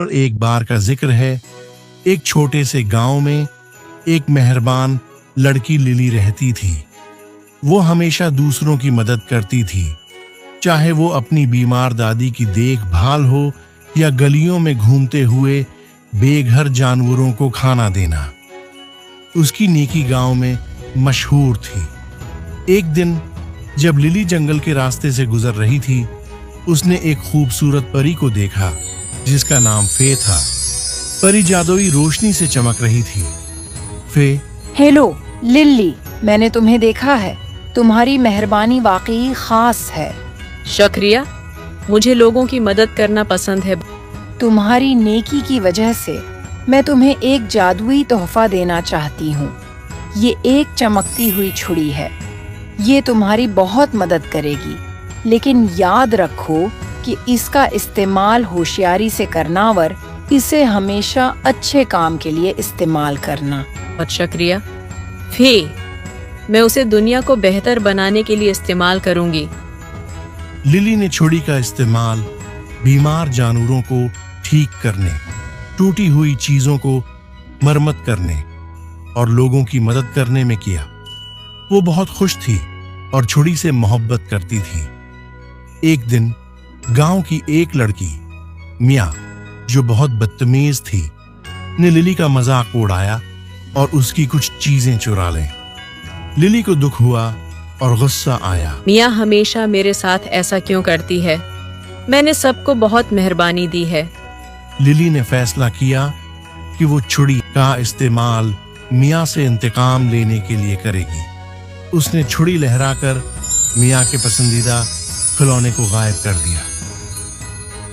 और एक बार का जिक्र है। एक छोटे से गांव में एक मेहरबान लड़की लिली रहती थी। वो हमेशा दूसरों की मदद करती थी, चाहे वो अपनी बीमार दादी की देखभाल हो या गलियों में घूमते हुए बेघर जानवरों को खाना देना। उसकी नेकी गांव में मशहूर थी। एक दिन जब लिली जंगल के रास्ते से गुजर रही थी, उसने एक खूबसूरत परी को देखा जिसका नाम फे था। परी जादुई रोशनी से चमक रही थी। फे, हेलो लिली, मैंने तुम्हें देखा है। तुम्हारी मेहरबानी वाकई खास है। शुक्रिया, मुझे लोगों की मदद करना पसंद है। तुम्हारी नेकी की वजह से मैं तुम्हें एक जादुई तोहफा देना चाहती हूँ। ये एक चमकती हुई छुरी है। ये तुम्हारी बहुत मदद करेगी, लेकिन याद रखो कि इसका इस्तेमाल होशियारी से करना और इसे हमेशा अच्छे काम के लिए इस्तेमाल करना। बहुत शुक्रिया फे, मैं उसे दुनिया को बेहतर बनाने के लिए इस्तेमाल करूंगी। लिली ने छुरी का इस्तेमाल बीमार जानवरों को ठीक करने, टूटी हुई चीजों को मरम्मत करने और लोगों की मदद करने में किया। वो बहुत खुश थी और छुरी से मोहब्बत करती थी। एक दिन गांव की एक लड़की मिया, जो बहुत बदतमीज थी, ने लिली का मजाक उड़ाया और उसकी कुछ चीजें चुरा ली। लिली को दुख हुआ और गुस्सा आया। मिया हमेशा मेरे साथ ऐसा क्यों करती है? मैंने सबको बहुत मेहरबानी दी है। लिली ने फैसला किया कि वो छुरी का इस्तेमाल मिया से इंतकाम लेने के लिए करेगी। उसने छुरी लहराकर मिया के पसंदीदा खिलौने को गायब कर दिया।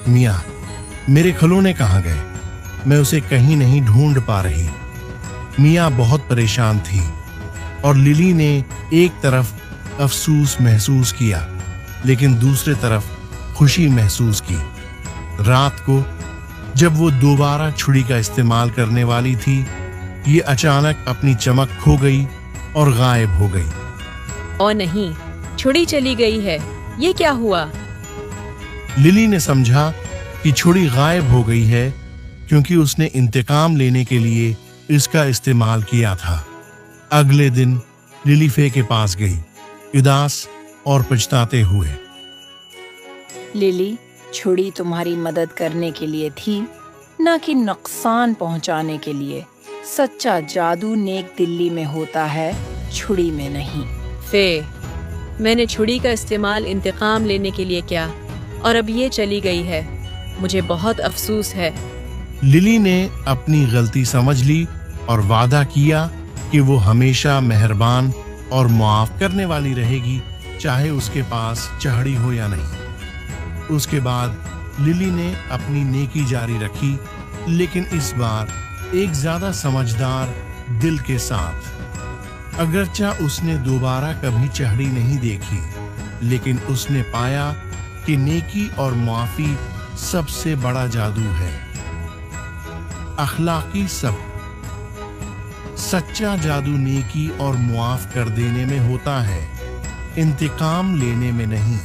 मिया, मेरे खिलौने कहाँ गए? मैं उसे कहीं नहीं ढूंढ पा रही। मिया बहुत परेशान थी और लिली ने एक तरफ अफसोस महसूस किया, लेकिन दूसरे तरफ खुशी महसूस की। रात को जब वो दोबारा छुरी का इस्तेमाल करने वाली थी, ये अचानक अपनी चमक खो गई और गायब हो गई। और नहीं, छुरी चली गई है। ये क्या हुआ? लिली ने समझा कि छुरी गायब हो गई है क्योंकि उसने इंतकाम लेने के लिए इसका इस्तेमाल किया था। अगले दिन लिली फे के पास गई, उदास और पछताते हुए। लिली, छुरी तुम्हारी मदद करने के लिए थी, न कि नुकसान पहुंचाने के लिए। सच्चा जादू नेक दिल्ली में होता है, छुरी में नहीं। फे, मैंने छुरी का इस्तेमाल इंतकाम लेने के लिए किया और अब ये चली गई है। मुझे बहुत अफसोस है। लिली ने अपनी गलती समझ ली और वादा किया कि वो हमेशा मेहरबान और मुआफ करने वाली रहेगी, चाहे उसके पास चढ़ी हो या नहीं। उसके बाद लिली ने अपनी नेकी जारी रखी, लेकिन इस बार एक ज्यादा समझदार दिल के साथ। अगरचा उसने दोबारा कभी चढ़ी नहीं देखी, लेकिन उसने पाया कि नेकी और मुआफी सबसे बड़ा जादू है। अखलाकी सब सच्चा जादू नेकी और मुआफ कर देने में होता है, इंतकाम लेने में नहीं।